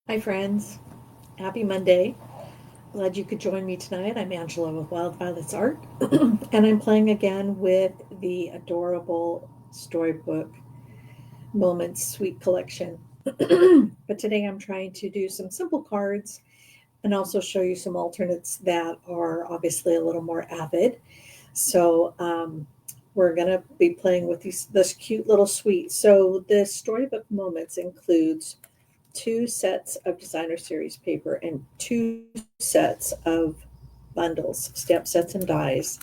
Hi, friends. Happy Monday. Glad you could join me tonight. I'm Angela with Wild Violets Art, and I'm playing again with the adorable Storybook Moments Suite Collection. But today I'm trying to do some simple cards and also show you some alternates that are obviously a little more avid. So we're going to be playing with this cute little suite. So the Storybook Moments includes two sets of designer series paper and two sets of bundles, stamp sets and dies.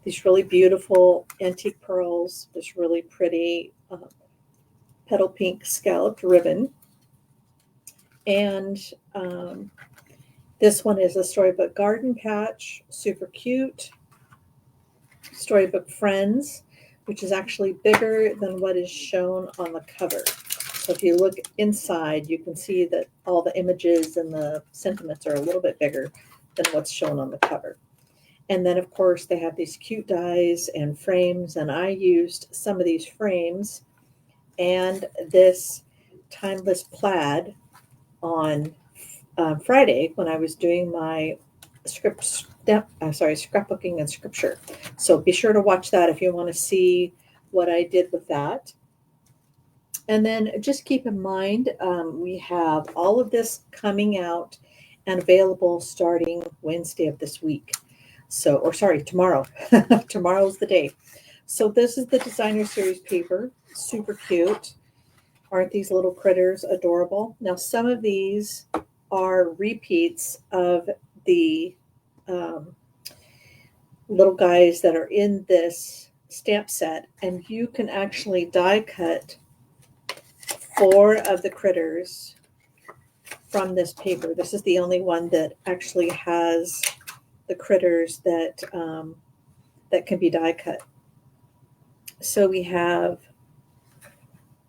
These really beautiful antique pearls, this really pretty petal pink scalloped ribbon, and this one is a Storybook Garden Patch, super cute. Storybook Friends, which is actually bigger than what is shown on the cover. So if you look inside, you can see that all the images and the sentiments are a little bit bigger than what's shown on the cover. And then, of course, they have these cute dies and frames, and I used some of these frames and this timeless plaid on Friday when I was doing my scrapbooking and scripture. So be sure to watch that if you want to see what I did with that. And then just keep in mind, we have all of this coming out and available starting Wednesday of this week. So, or sorry, tomorrow. Tomorrow's the day. So this is the designer series paper, super cute. Aren't these little critters adorable? Now, some of these are repeats of the um, little guys that are in this stamp set, and you can actually die cut four of the critters from this paper. This is the only one that actually has the critters that can be die cut. So we have,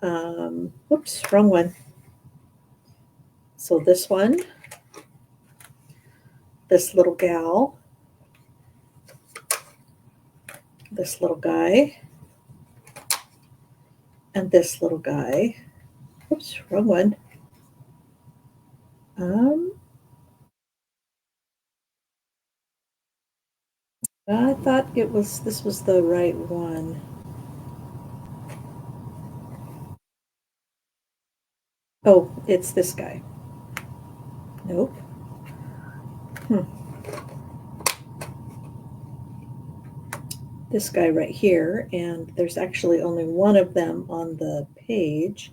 whoops, wrong one. So this one, this little gal, this little guy, and this little guy. Oops, wrong one. Um, I thought this was the right one. Oh, it's this guy. Nope. Hmm. This guy right here, and there's actually only one of them on the page.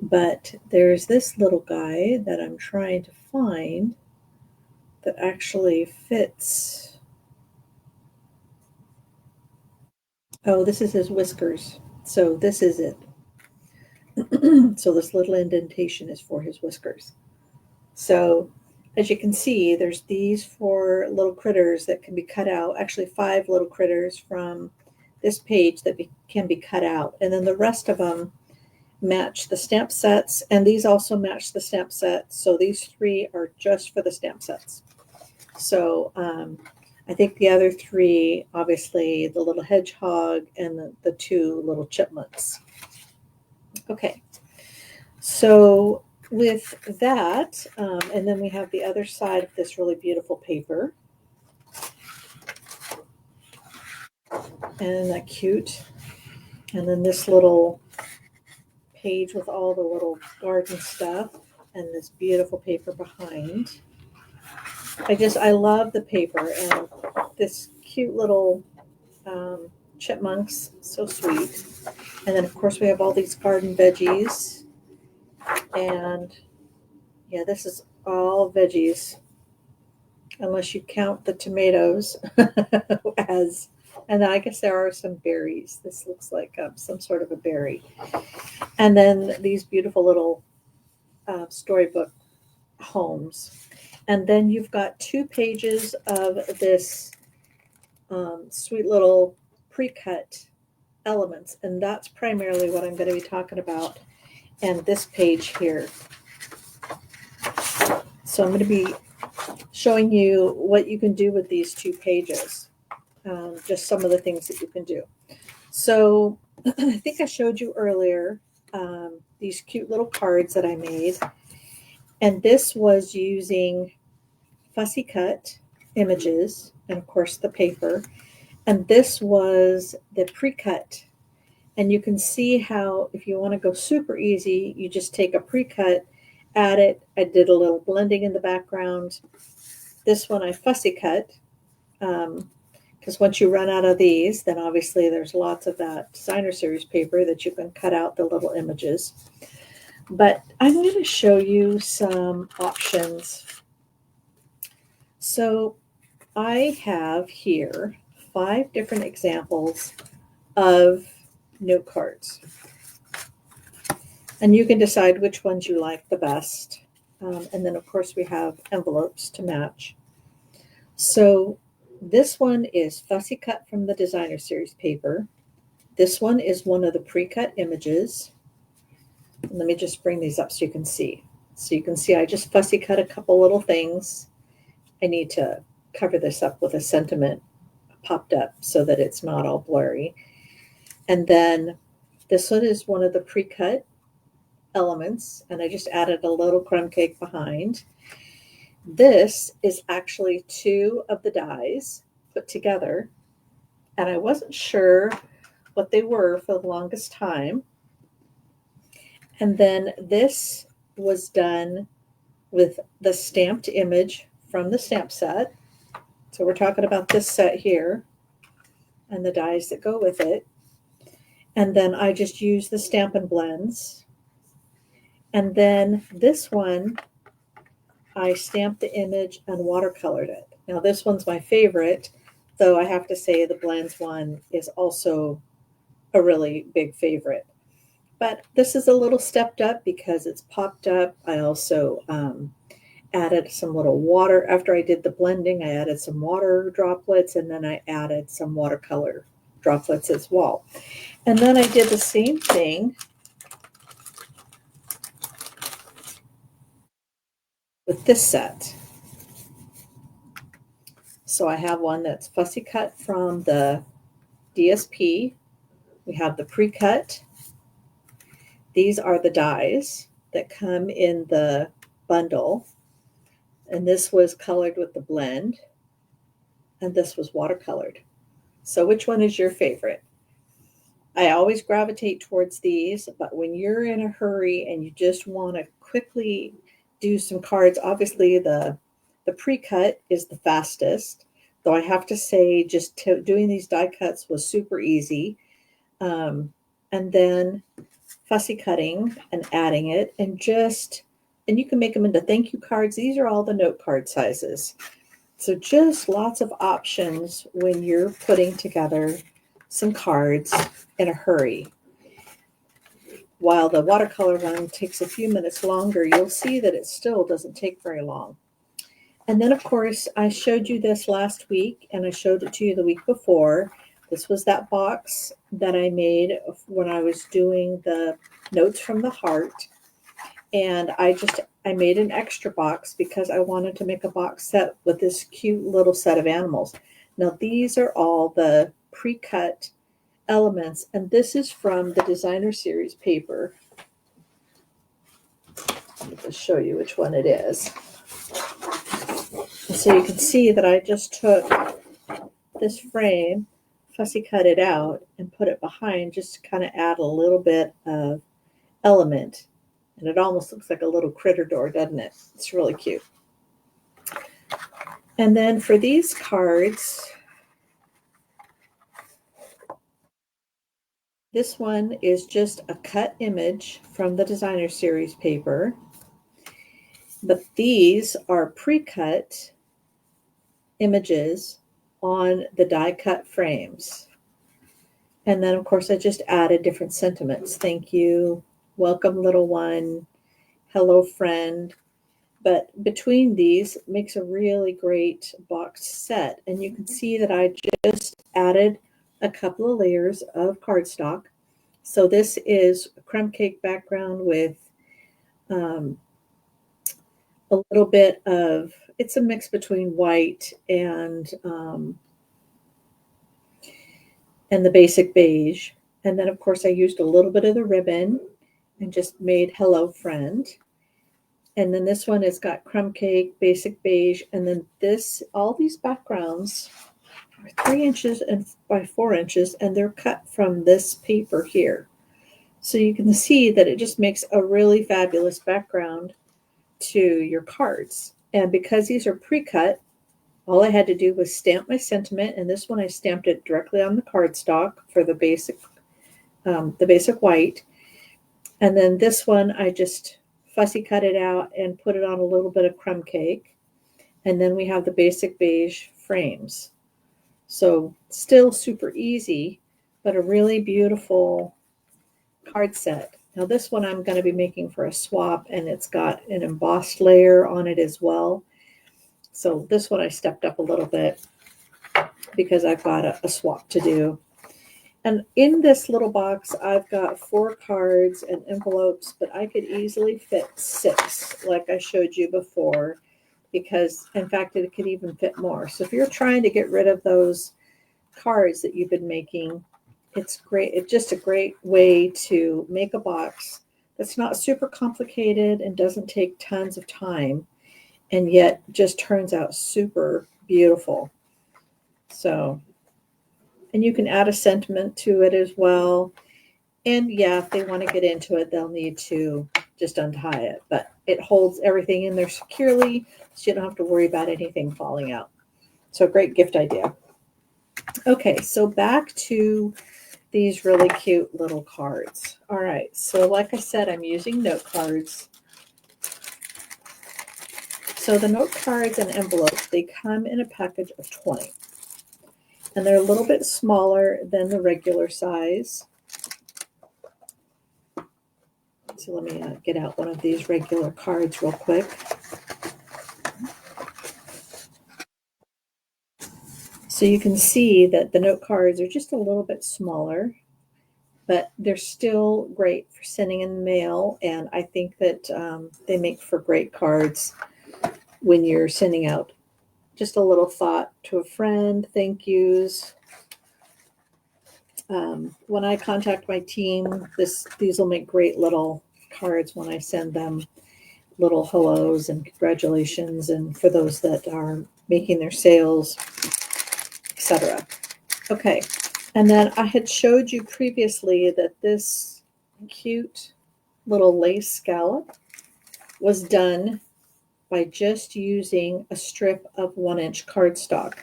But there's this little guy that I'm trying to find that actually fits. Oh, this is his whiskers. So this is it. So this little indentation is for his whiskers. So as you can see, there's these four little critters that can be cut out, actually five little critters from this page that can be cut out. And then the rest of them match the stamp sets, and these also match the stamp sets. So these three are just for the stamp sets. So I think the other three, obviously the little hedgehog and the two little chipmunks. Okay, so with that, and then we have the other side of this really beautiful paper. And isn't that cute? And then this little page with all the little garden stuff and this beautiful paper behind. I love the paper and this cute little chipmunks, so sweet. And then of course we have all these garden veggies, and yeah, this is all veggies unless you count the tomatoes as, and then I guess there are some berries. This looks like some sort of a berry. And then these beautiful little storybook homes. And then you've got 2 pages of this sweet little pre-cut elements, and that's primarily what I'm going to be talking about. And this page here. So I'm going to be showing you what you can do with these 2 pages, just some of the things that you can do. So I think I showed you earlier these cute little cards that I made. And this was using fussy cut images and of course the paper. And this was the pre-cut. And you can see how if you want to go super easy, you just take a pre-cut, add it. I did a little blending in the background. This one I fussy cut because once you run out of these, then obviously there's lots of that designer series paper that you can cut out the little images. But I'm going to show you some options. So I have here 5 different examples of note cards. And you can decide which ones you like the best. And then, of course, we have envelopes to match. So this one is fussy cut from the designer series paper. This one is one of the pre-cut images. And let me just bring these up so you can see. So you can see I just fussy cut a couple little things. I need to cover this up with a sentiment popped up so that it's not all blurry. And then this one is one of the pre-cut elements, and I just added a little crumb cake behind. This is actually 2 of the dies put together, and I wasn't sure what they were for the longest time. And then this was done with the stamped image from the stamp set. So we're talking about this set here and the dies that go with it. And then I just used the Stampin Blends. And then this one, I stamped the image and watercolored it. Now this one's my favorite, though I have to say the Blends one is also a really big favorite. But this is a little stepped up because it's popped up. I also added some little water. After I did the blending, I added some water droplets, and then I added some watercolor droplets as well. And then I did the same thing with this set. So I have one that's fussy cut from the DSP. We have the pre-cut. These are the dies that come in the bundle. And this was colored with the blend. And this was watercolored. So which one is your favorite? I always gravitate towards these, but when you're in a hurry and you just want to quickly do some cards, obviously the pre-cut is the fastest, though I have to say just doing these die cuts was super easy. And then fussy cutting and adding it, and you can make them into thank you cards. These are all the note card sizes. So just lots of options when you're putting together some cards in a hurry. While the watercolor one takes a few minutes longer, you'll see that it still doesn't take very long. And then, of course, I showed you this last week, and I showed it to you the week before. This was that box that I made when I was doing the notes from the heart. And I made an extra box because I wanted to make a box set with this cute little set of animals. Now, these are all the pre-cut elements, and this is from the designer series paper. Let me just show you which one it is. And so you can see that I just took this frame, fussy cut it out, and put it behind just to kind of add a little bit of element. And it almost looks like a little critter door, doesn't it? It's really cute. And then for these cards, this one is just a cut image from the designer series paper. But these are pre-cut images on the die cut frames. And then, of course, I just added different sentiments. Thank you, welcome, little one, hello, friend. But between these makes a really great box set. And you can see that I just added a couple of layers of cardstock. So this is a crumb cake background with a little bit of, it's a mix between white and the basic beige. And then, of course, I used a little bit of the ribbon and just made hello, friend. And then this one has got crumb cake, basic beige, and then all these backgrounds are 3 inches and by 4 inches, and they're cut from this paper here. So you can see that it just makes a really fabulous background to your cards. And because these are pre-cut, all I had to do was stamp my sentiment, and this one I stamped it directly on the cardstock for the basic white. And then this one I just fussy cut it out and put it on a little bit of crumb cake. And then we have the basic beige frames. So still super easy, but a really beautiful card set. Now this one I'm going to be making for a swap, and it's got an embossed layer on it as well. So this one I stepped up a little bit because I've got a swap to do. And in this little box, I've got 4 cards and envelopes, but I could easily fit 6, like I showed you before, because in fact, it could even fit more. So if you're trying to get rid of those cards that you've been making, it's great. It's just a great way to make a box that's not super complicated and doesn't take tons of time, and yet just turns out super beautiful. So, and you can add a sentiment to it as well. And yeah, if they want to get into it, they'll need to just untie it, but it holds everything in there securely, so you don't have to worry about anything falling out. So great gift idea. Okay, so back to these really cute little cards. All right, so like I said, I'm using note cards. So the note cards and envelopes, they come in a package of 20. And they're a little bit smaller than the regular size. So let me get out one of these regular cards real quick. So you can see that the note cards are just a little bit smaller, but they're still great for sending in the mail. And I think that they make for great cards when you're sending out just a little thought to a friend, thank yous. When I contact my team, these will make great little cards when I send them little hellos and congratulations, and for those that are making their sales, etc. Okay, and then I had showed you previously that this cute little lace scallop was done by just using a strip of 1-inch cardstock.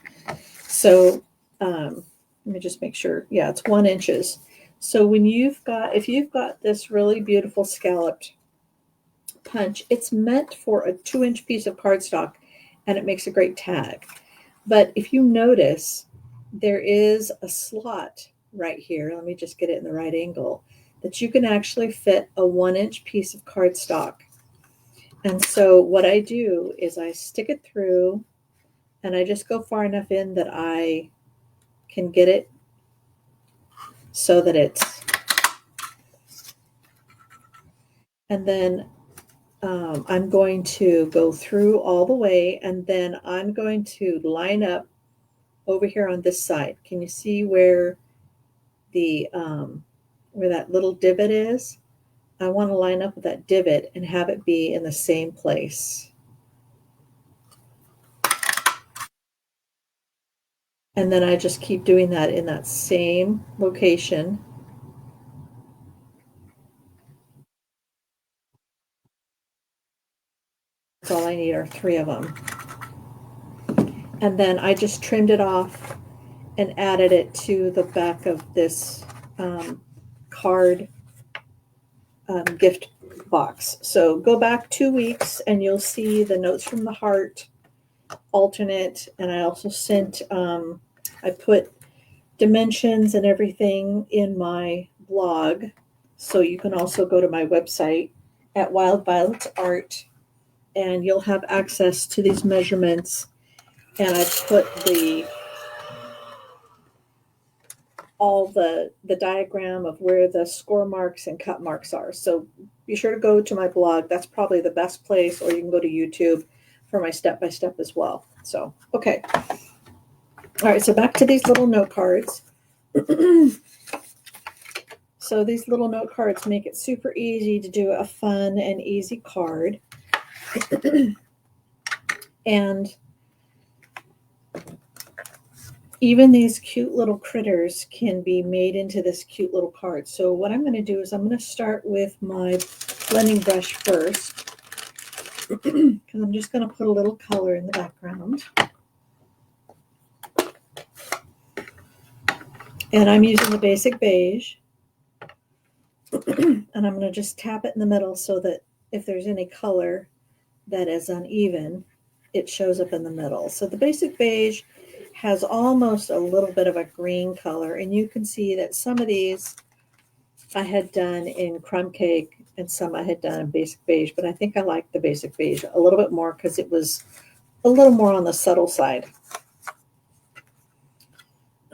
So let me just make sure. Yeah, it's 1 inches. So when if you've got this really beautiful scalloped punch, it's meant for a 2-inch piece of cardstock, and it makes a great tag. But if you notice, there is a slot right here. Let me just get it in the right angle, that you can actually fit a 1-inch piece of cardstock. And so what I do is I stick it through, and I just go far enough in that I can get it so that it's, and then I'm going to go through all the way, and then I'm going to line up over here on this side. Can you see where where that little divot is? I want to line up with that divot and have it be in the same place. And then I just keep doing that in that same location. That's all I need are 3 of them. And then I just trimmed it off and added it to the back of this card gift box. So go back 2 weeks and you'll see the notes from the heart alternate. And I also sent, I put dimensions and everything in my blog. So you can also go to my website at Wild Violets Art, and you'll have access to these measurements. And I put all the diagram of where the score marks and cut marks are. So be sure to go to my blog. That's probably the best place, or you can go to YouTube for my step-by-step as well. So, okay. All right, so back to these little note cards. So these little note cards make it super easy to do a fun and easy card. And even these cute little critters can be made into this cute little card. So what I'm going to do is I'm going to start with my blending brush first, because I'm just going to put a little color in the background. And I'm using the basic beige. And I'm going to just tap it in the middle so that if there's any color that is uneven, it shows up in the middle. So the basic beige has almost a little bit of a green color, and you can see that some of these I had done in crumb cake and some I had done in basic beige, but I think I like the basic beige a little bit more because it was a little more on the subtle side.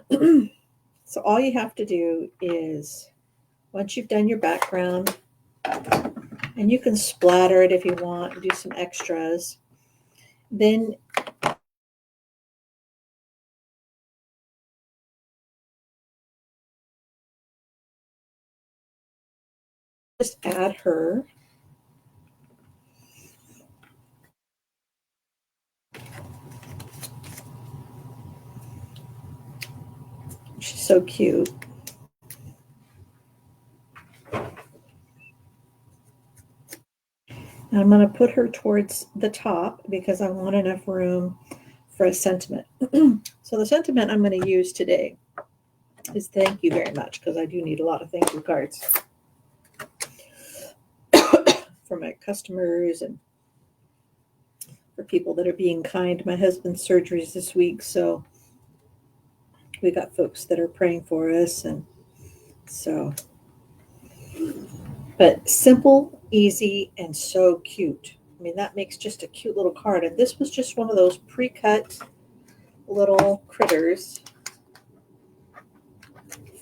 So all you have to do is, once you've done your background, and you can splatter it if you want, do some extras, then just add her. She's so cute. And I'm going to put her towards the top because I want enough room for a sentiment. So the sentiment I'm going to use today is thank you very much, because I do need a lot of thank you cards for my customers and for people that are being kind. My husband's surgery is this week, so we got folks that are praying for us, and so, but simple, easy, and so cute. I mean, that makes just a cute little card. And this was just one of those pre-cut little critters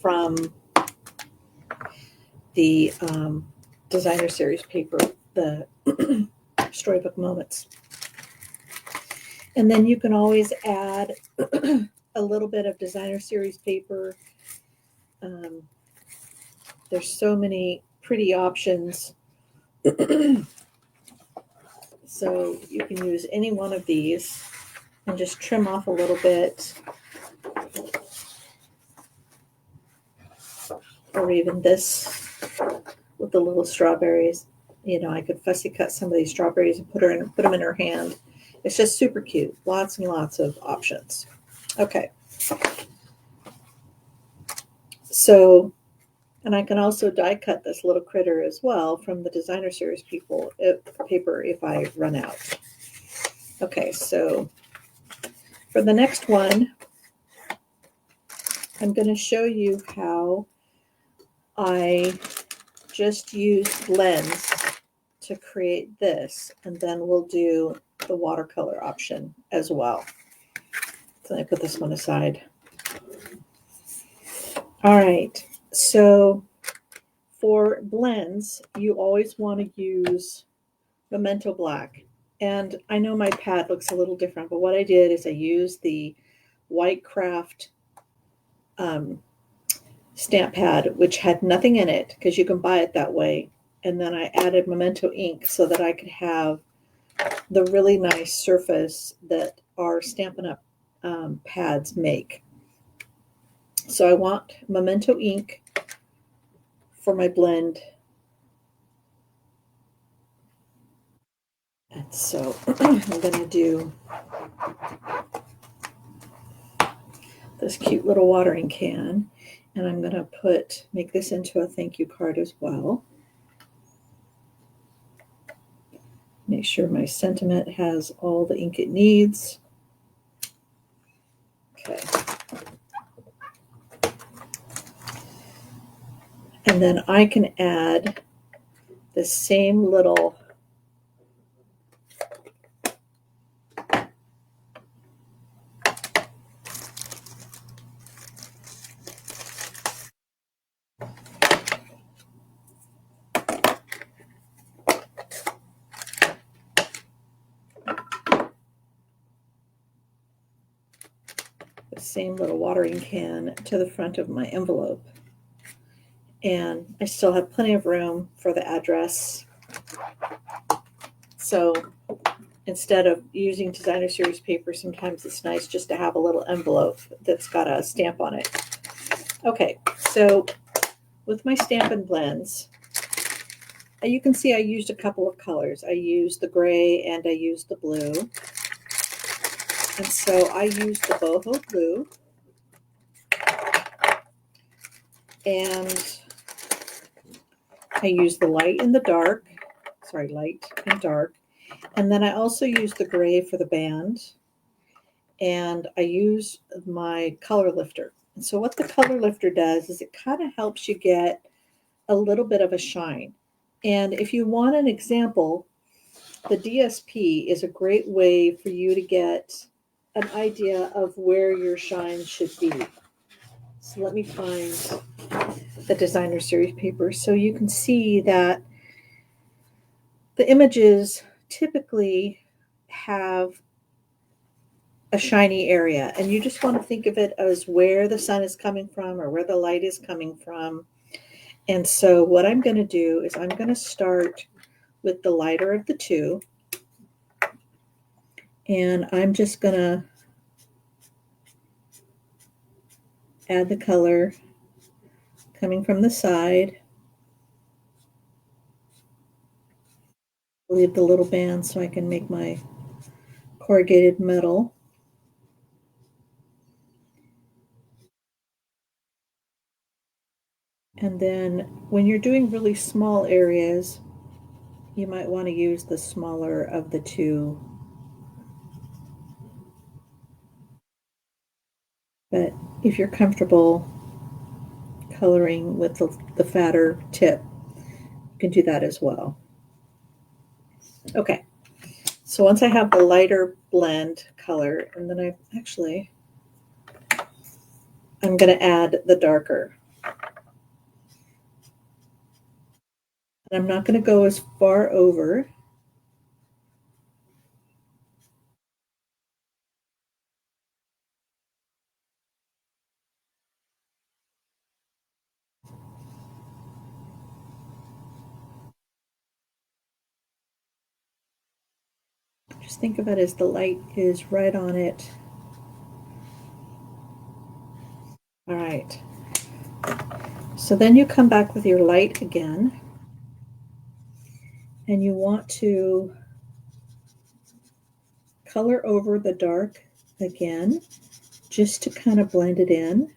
from the designer series paper, the Storybook Moments. And then you can always add a little bit of designer series paper. There's so many pretty options. So you can use any one of these and just trim off a little bit. Or even this with the little strawberries. You know, I could fussy cut some of these strawberries and put them in her hand. It's just super cute. Lots and lots of options. Okay. So, and I can also die cut this little critter as well from the designer series paper if I run out. Okay, so for the next one, I'm going to show you how I just used blends to create this, and then we'll do the watercolor option as well. So I put this one aside. All right, so for blends, you always want to use Memento Black. And I know my pad looks a little different, but what I did is I used the White Craft stamp pad, which had nothing in it because you can buy it that way. And then I added Memento ink so that I could have the really nice surface that our Stampin' Up! Pads make. So I want Memento ink for my blend. And so I'm going to do this cute little watering can, and I'm going to make this into a thank you card as well. Make sure my sentiment has all the ink it needs. Okay. And then I can add the same little watering can to the front of my envelope. And I still have plenty of room for the address. So instead of using designer series paper, sometimes it's nice just to have a little envelope that's got a stamp on it. Okay, so with my Stampin Blends, you can see I used a couple of colors. I used the gray and I used the blue. And so I used the boho blue. And I used the light and the dark. Sorry, light and dark. And then I also used the gray for the band. And I used my color lifter. And so what the color lifter does is it kind of helps you get a little bit of a shine. And if you want an example, the DSP is a great way for you to get an idea of where your shine should be. So let me find the designer series paper so you can see that the images typically have a shiny area, and you just want to think of it as where the sun is coming from or where the light is coming from. And so what I'm going to do is I'm going to start with the lighter of the two, and I'm just going to add the color coming from the side. Leave the little band so I can make my corrugated metal. And then when you're doing really small areas, you might want to use the smaller of the two. But if you're comfortable coloring with the fatter tip, you can do that as well. Okay, so once I have the lighter blend color, and then I'm going to add the darker. And I'm not going to go as far over. Just think of it as the light is right on it. All right. So then you come back with your light again, and you want to color over the dark again, just to kind of blend it in.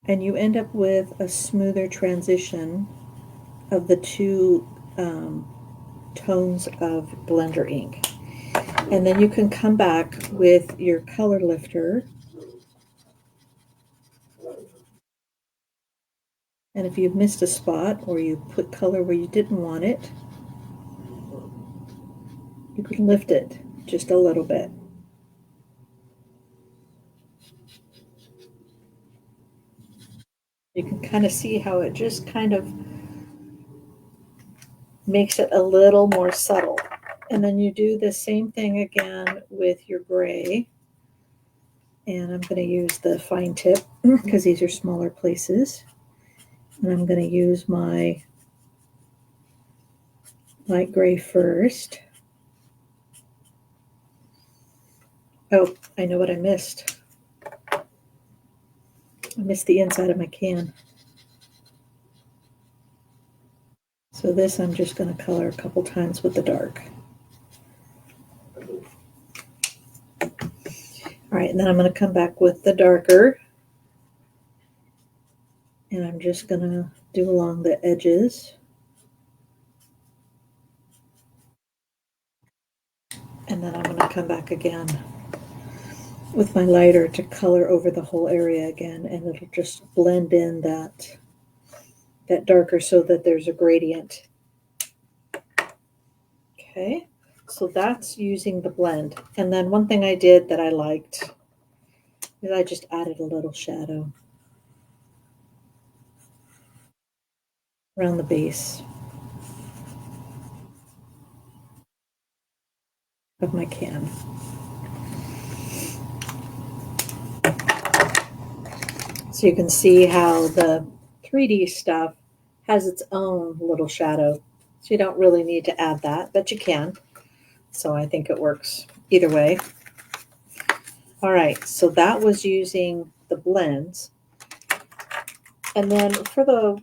And you end up with a smoother transition of the two tones of blender ink. And then you can come back with your color lifter. And if you've missed a spot or you put color where you didn't want it, you can lift it just a little bit. You can kind of see how it just kind of makes it a little more subtle. And then you do the same thing again with your gray. And I'm going to use the fine tip because these are smaller places. And I'm going to use my light gray first. Oh, I know what I missed. I missed the inside of my can. So this I'm just going to color a couple times with the dark. All right, and then I'm going to come back with the darker. And I'm just going to do along the edges. And then I'm going to come back again with my lighter to color over the whole area again, and it'll just blend in that darker so that there's a gradient. Okay, so that's using the blend. And then one thing I did that I liked is I just added a little shadow around the base of my can. So you can see how the 3D stuff has its own little shadow. So you don't really need to add that, but you can. So I think it works either way. All right, so that was using the blends. And then for the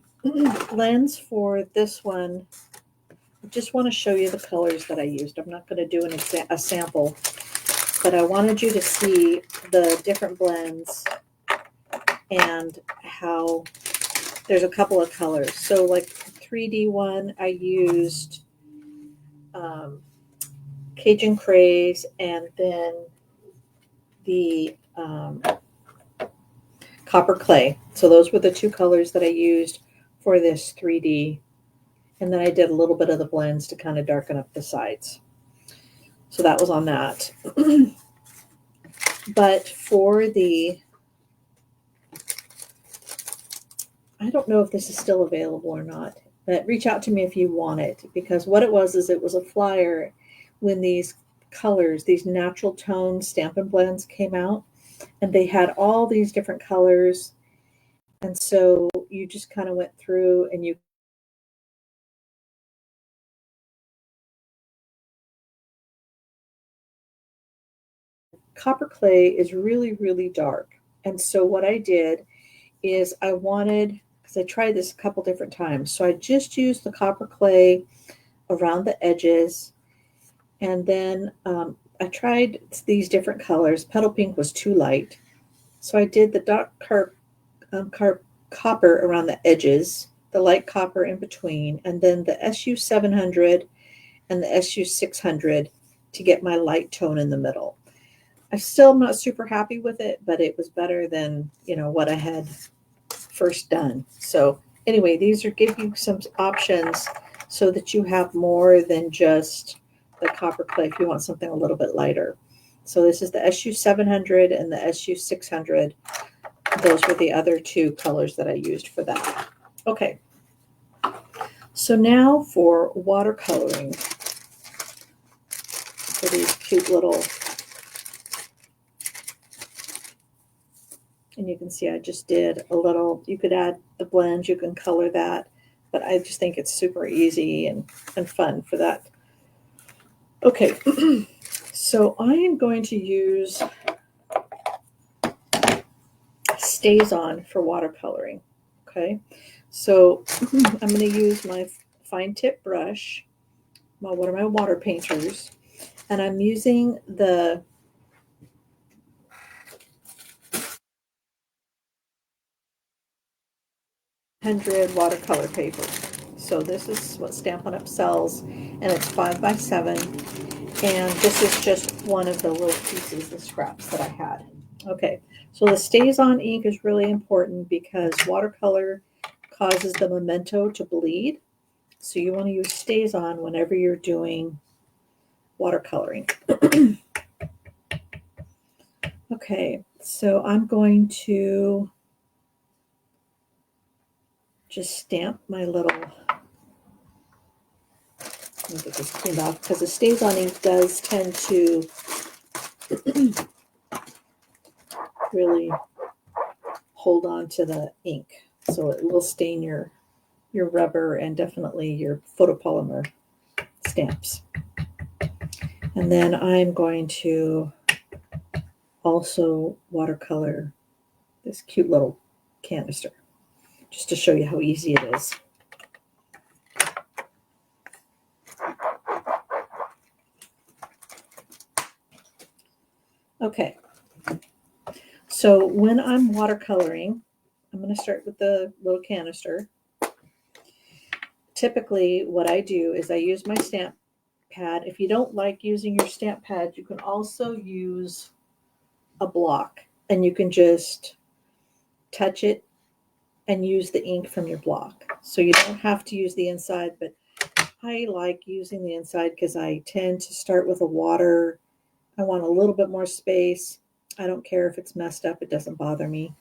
blends for this one, I just want to show you the colors that I used. I'm not going to do a sample, but I wanted you to see the different blends and how there's a couple of colors. So like 3D one, I used Cajun Craze and then the Copper Clay. So those were the two colors that I used for this 3D. And then I did a little bit of the blends to kind of darken up the sides. So that was on that. But for the, I don't know if this is still available or not, but reach out to me if you want it, because what it was is it was a flyer when these colors, these natural tone Stampin' Blends came out, and they had all these different colors. And so you just kind of went through and you Copper Clay is really, really dark. And so what I did is I wanted, because I tried this a couple different times, so I just used the Copper Clay around the edges. And then I tried these different colors. Petal Pink was too light. So I did the dark copper around the edges, the light copper in between, and then the SU 700 and the SU 600 to get my light tone in the middle. I'm still not super happy with it, but it was better than, what I had first done. So anyway, these are give you some options so that you have more than just the Copper Clay if you want something a little bit lighter. So this is the SU 700 and the SU 600. Those were the other two colors that I used for that. Okay. So now for watercoloring for these cute little, and you can see I just did a little, you could add the blends, you can color that, but I just think it's super easy and fun for that. Okay, so I am going to use Stays On for watercoloring. Okay, so I'm going to use my fine tip brush, one of my water painters, and I'm using the watercolor paper. So this is what Stampin' Up! Sells, and it's 5x7. And this is just one of the little pieces, the scraps that I had. Okay, so the Stays On ink is really important because watercolor causes the memento to bleed. So you want to use Stays On whenever you're doing watercoloring. Okay, so I'm going to just stamp my little, let me get this cleaned off, because the Stays On ink does tend to really hold on to the ink. So it will stain your rubber and definitely your photopolymer stamps. And then I'm going to also watercolor this cute little canister, just to show you how easy it is. Okay, so when I'm watercoloring, I'm going to start with the little canister. Typically, what I do is I use my stamp pad. If you don't like using your stamp pad, you can also use a block, and you can just touch it and use the ink from your block. So you don't have to use the inside, but I like using the inside because I tend to start with a water. I want a little bit more space. I don't care if it's messed up. It doesn't bother me.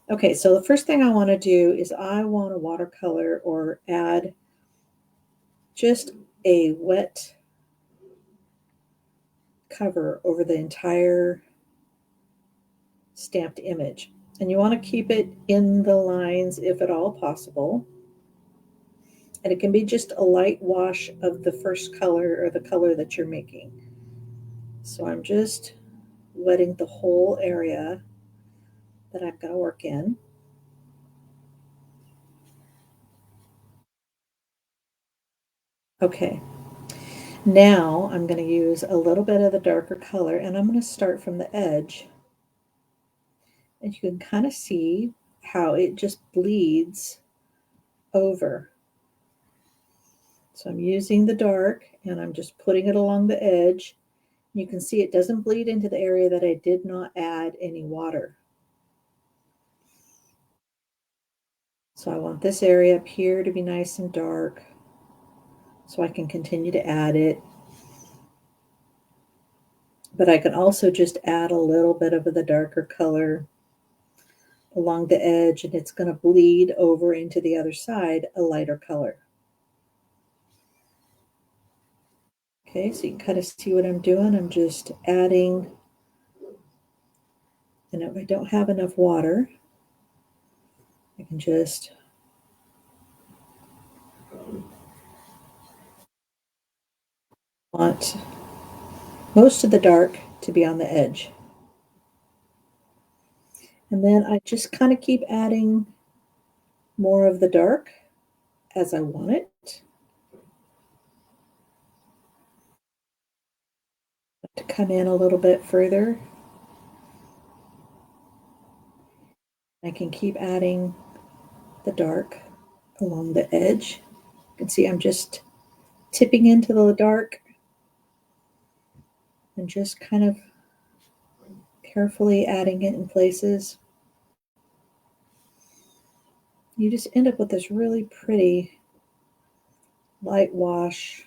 Okay, so the first thing I want to do is I want to watercolor or add just a wet cover over the entire stamped image. And you want to keep it in the lines if at all possible. And it can be just a light wash of the first color or the color that you're making. So I'm just wetting the whole area that I'm going to work in. Okay, now I'm going to use a little bit of the darker color, and I'm going to start from the edge. And you can kind of see how it just bleeds over. So I'm using the dark, and I'm just putting it along the edge. You can see it doesn't bleed into the area that I did not add any water. So I want this area up here to be nice and dark so I can continue to add it. But I can also just add a little bit of the darker color along the edge, and it's going to bleed over into the other side a lighter color. Okay, so you can kind of see what I'm doing. I'm just adding, and if I don't have enough water, I can just want most of the dark to be on the edge. And then I just kind of keep adding more of the dark as I want it to come in a little bit further. I can keep adding the dark along the edge. You can see I'm just tipping into the dark and just kind of carefully adding it in places. You just end up with this really pretty light wash.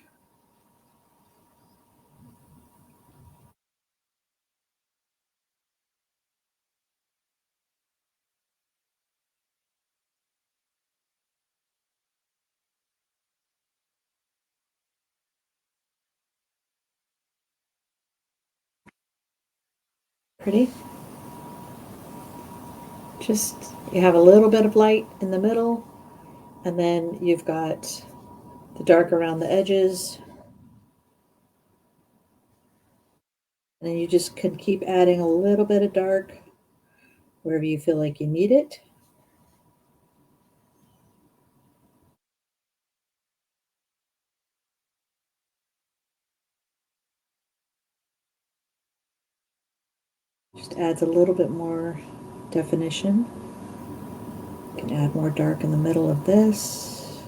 Pretty. Just you have a little bit of light in the middle, and then you've got the dark around the edges. And then you just can keep adding a little bit of dark wherever you feel like you need it. Just adds a little bit more definition. You can add more dark in the middle of this.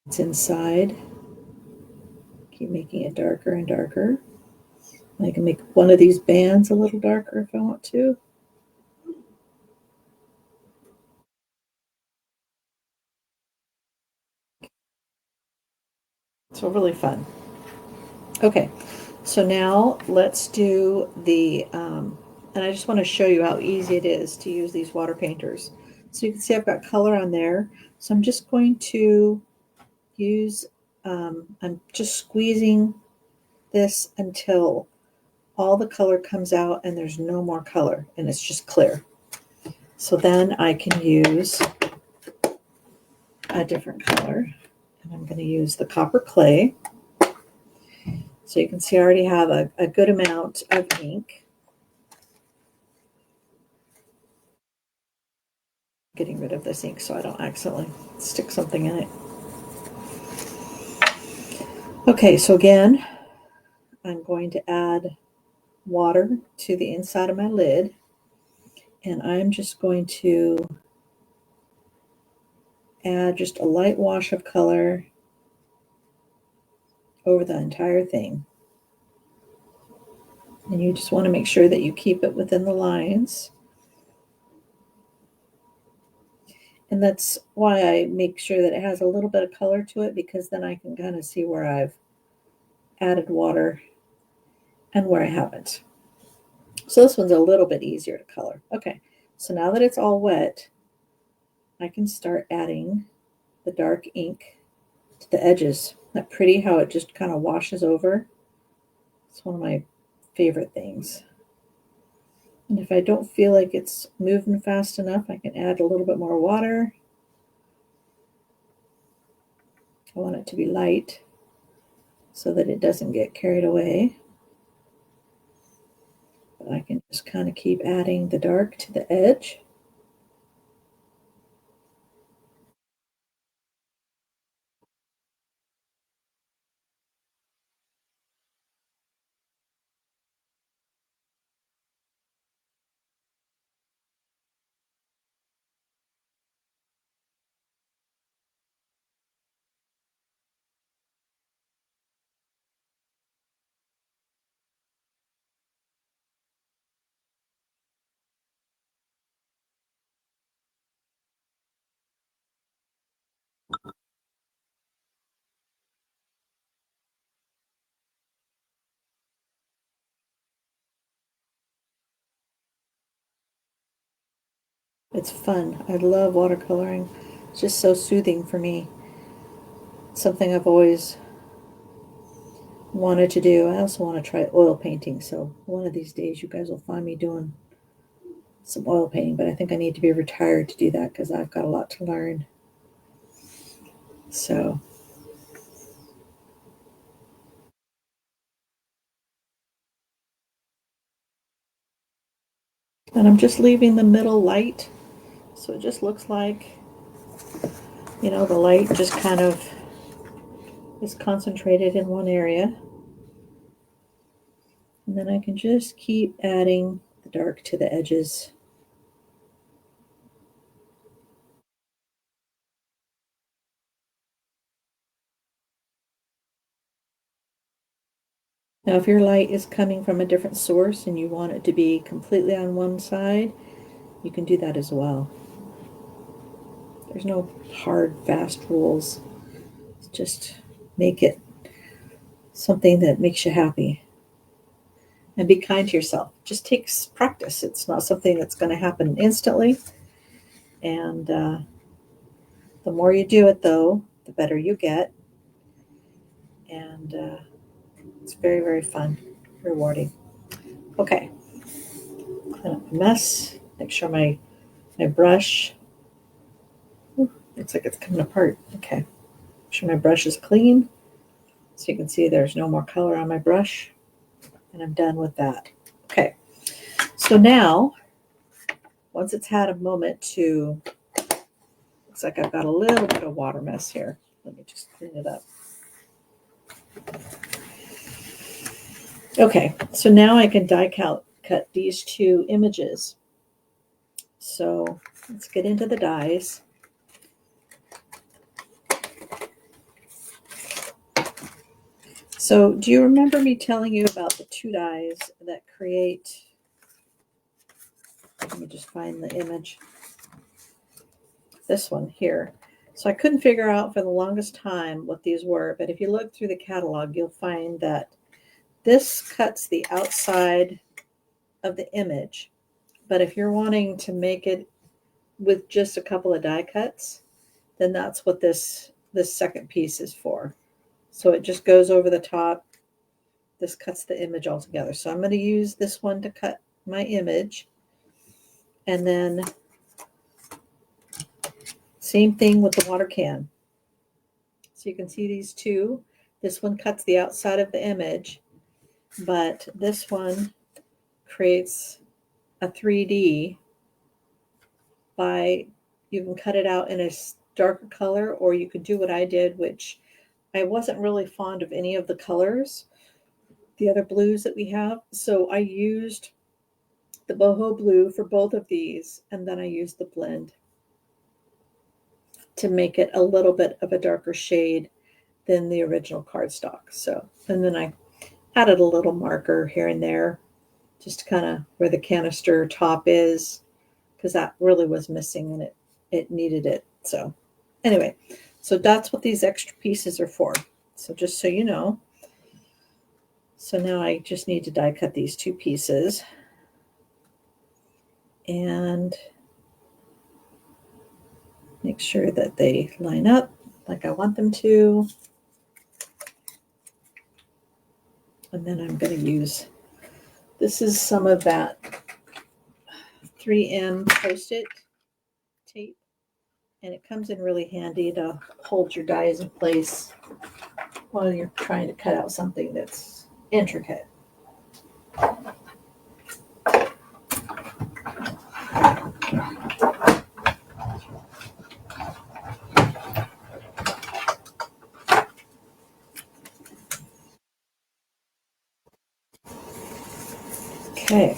It's inside. Keep making it darker and darker. I can make one of these bands a little darker if I want to. So really fun. Okay, so now let's do the, and I just want to show you how easy it is to use these water painters. So you can see I've got color on there. So I'm just going to use, I'm just squeezing this until all the color comes out and there's no more color and it's just clear. So then I can use a different color, and I'm going to use the copper clay. So you can see I already have a good amount of ink. Getting rid of this ink so I don't accidentally stick something in it. Okay, so again, I'm going to add water to the inside of my lid, and I'm just going to add just a light wash of color over the entire thing. And you just want to make sure that you keep it within the lines. And that's why I make sure that it has a little bit of color to it, because then I can kind of see where I've added water and where I haven't. So this one's a little bit easier to color. Okay, so now that it's all wet, I can start adding the dark ink to the edges. Isn't that pretty how it just kind of washes over? It's one of my favorite things. And if I don't feel like it's moving fast enough, I can add a little bit more water. I want it to be light so that it doesn't get carried away. But I can just kind of keep adding the dark to the edge. It's fun. I love watercoloring. It's just so soothing for me. Something I've always wanted to do. I also want to try oil painting, so one of these days you guys will find me doing some oil painting, but I think I need to be retired to do that because I've got a lot to learn. So, and I'm just leaving the middle light, so it just looks like, the light just kind of is concentrated in one area. And then I can just keep adding the dark to the edges. Now, if your light is coming from a different source and you want it to be completely on one side, you can do that as well. There's no hard, fast rules. Just make it something that makes you happy. And be kind to yourself. Just takes practice. It's not something that's going to happen instantly. And the more you do it, though, the better you get. And it's very, very fun, rewarding. Okay, clean up the mess. Make sure my brush, looks like it's coming apart. Okay, make sure my brush is clean. So you can see there's no more color on my brush. And I'm done with that. Okay, so now, once it's had a moment to, looks like I've got a little bit of water mess here. Let me just clean it up. Okay, so now I can die cut these two images. So let's get into the dies. So do you remember me telling you about the two dies that create, let me just find the image, this one here. So I couldn't figure out for the longest time what these were, but if you look through the catalog, you'll find that this cuts the outside of the image. But if you're wanting to make it with just a couple of die cuts, then that's what this second piece is for. So it just goes over the top. This cuts the image all together. So I'm going to use this one to cut my image. And then same thing with the water can. So you can see these two. This one cuts the outside of the image, but this one creates a 3D by, you can cut it out in a darker color, or you could do what I did, which I wasn't really fond of any of the colors, the other blues that we have. So I used the boho blue for both of these, and then I used the blend to make it a little bit of a darker shade than the original cardstock. So, and then I added a little marker here and there, just kind of where the canister top is, because that really was missing and it needed it. So anyway, so that's what these extra pieces are for. So just so you know. So now I just need to die cut these two pieces. And make sure that they line up like I want them to. And then I'm going to use, this is some of that 3M Post-it tape, and it comes in really handy to hold your dies in place while you're trying to cut out something that's intricate. Okay.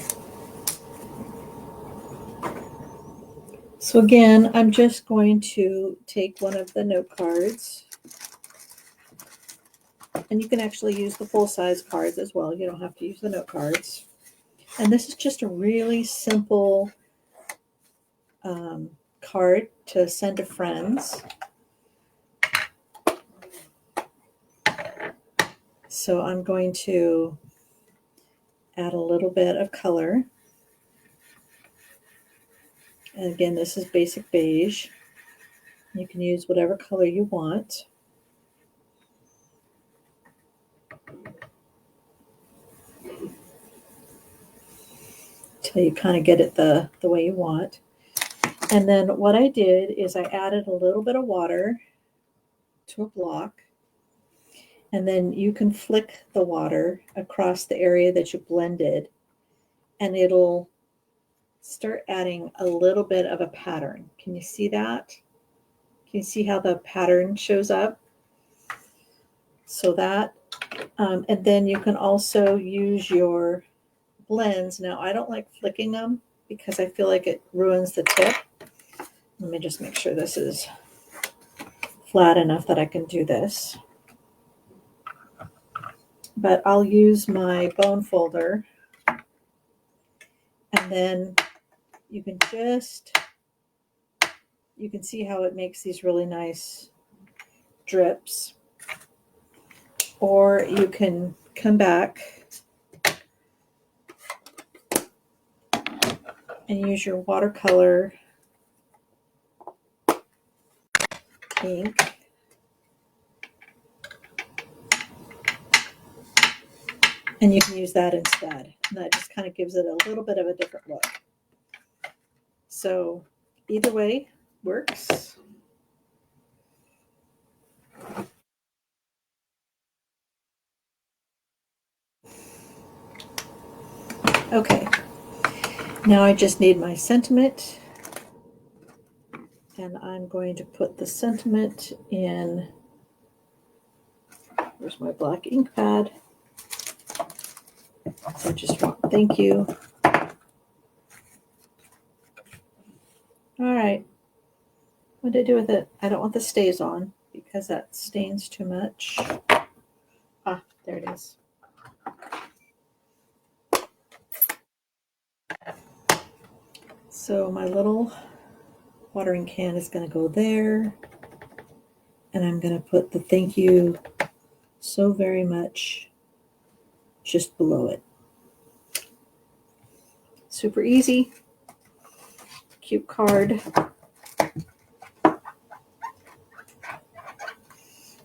So again, I'm just going to take one of the note cards, and you can actually use the full-size cards as well. You don't have to use the note cards. And this is just a really simple card to send to friends. So I'm going to add a little bit of color. And again, this is basic beige. You can use whatever color you want. Till you kind of get it the way you want. And then what I did is I added a little bit of water to a block. And then you can flick the water across the area that you blended, and it'll start adding a little bit of a pattern. Can you see that? Can you see how the pattern shows up? So that, and then you can also use your blends. Now, I don't like flicking them because I feel like it ruins the tip. Let me just make sure this is flat enough that I can do this. But I'll use my bone folder, and then you can see how it makes these really nice drips. Or you can come back and use your watercolor ink. And you can use that instead. And that just kind of gives it a little bit of a different look. So either way works. Okay, now I just need my sentiment, and I'm going to put the sentiment in. Here's my black ink pad. So I just want thank you. All right, what did I do with it? I don't want the stays on because that stains too much. Ah, there it is. So my little watering can is going to go there, and I'm going to put the thank you so very much just below it. Super easy, cute card.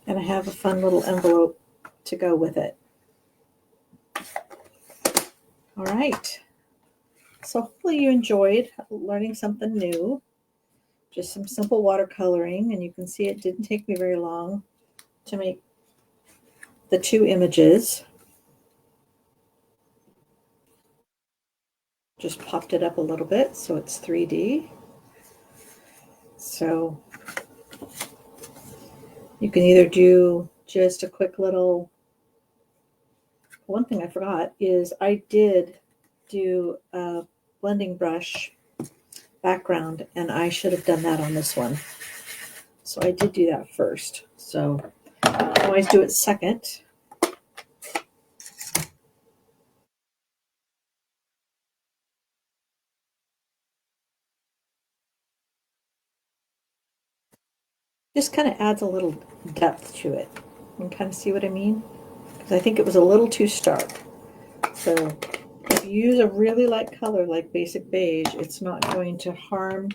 And I have a fun little envelope to go with it. All right. So hopefully you enjoyed learning something new. Just some simple watercoloring, and you can see it didn't take me very long to make the two images. Just popped it up a little bit so it's 3D. So you can either do just a quick little, one thing I forgot is I did do a blending brush background, and I should have done that on this one. So I did do that first. So I always do it second. Just kind of adds a little depth to it. You can kind of see what I mean? Because I think it was a little too stark. So if you use a really light color like basic beige, it's not going to harm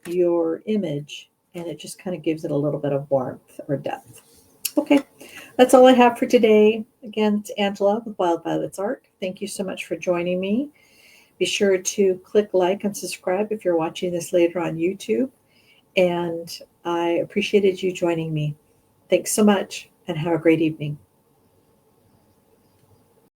your image, and it just kind of gives it a little bit of warmth or depth. Okay, that's all I have for today. Again, it's Angela with Wild Violets Art. Thank you so much for joining me. Be sure to click like and subscribe if you're watching this later on YouTube. And I appreciated you joining me. Thanks so much and have a great evening.